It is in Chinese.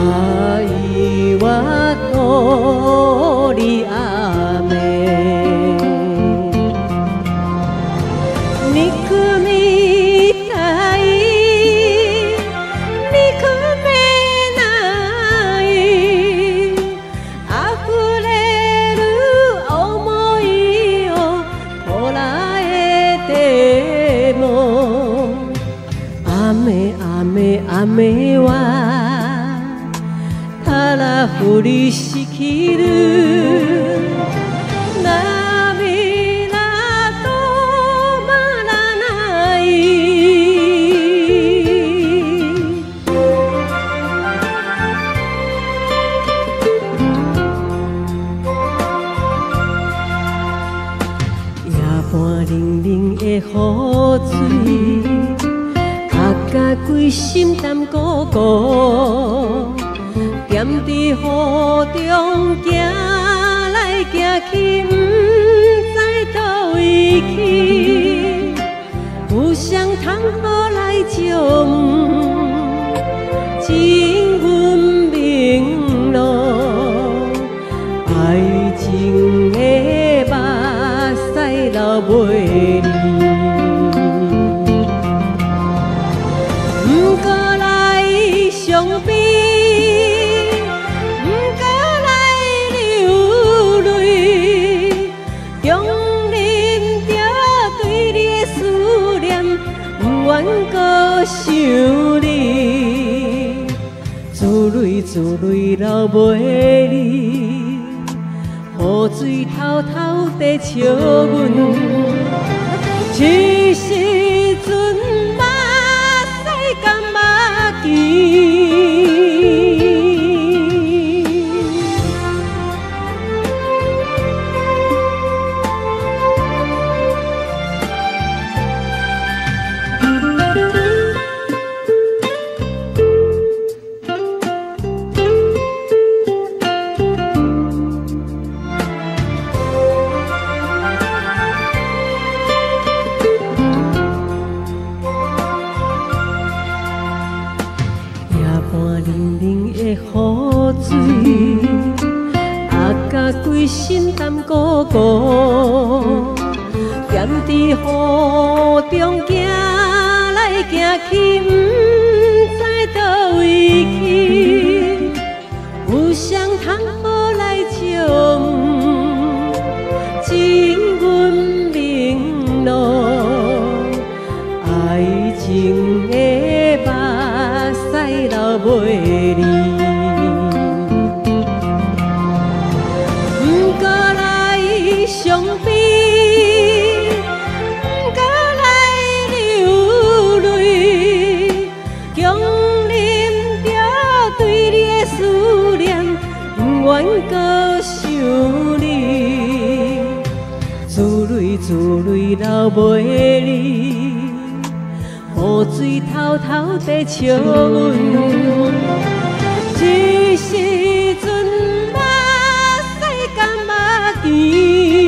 愛は通り雨憎みたい憎めない溢れる想いを捉えても雨雨雨はただ降りしきる涙止まらない夜半冷冷的雨水甲规心淡孤孤，踮伫雨中行来行去，不知倒位去。有双窗好来照，情阮明路，爱情的目屎流袂离。相比，不过来流泪，中忍着对你的思念，不愿搁想你，自泪流袂离，雨水偷偷地笑阮，这时阵目屎干目见。冷冷的雨水，甲规身淡孤孤，踮伫雨中行来行去，不知倒位去。有双窗好来照，情阮明路，爱情的目屎流袂离。不过来相比，不过来流泪，强忍着对你的思念，不愿搁想你，自泪流袂离。雨水偷偷地笑阮，这时阵目屎干目见。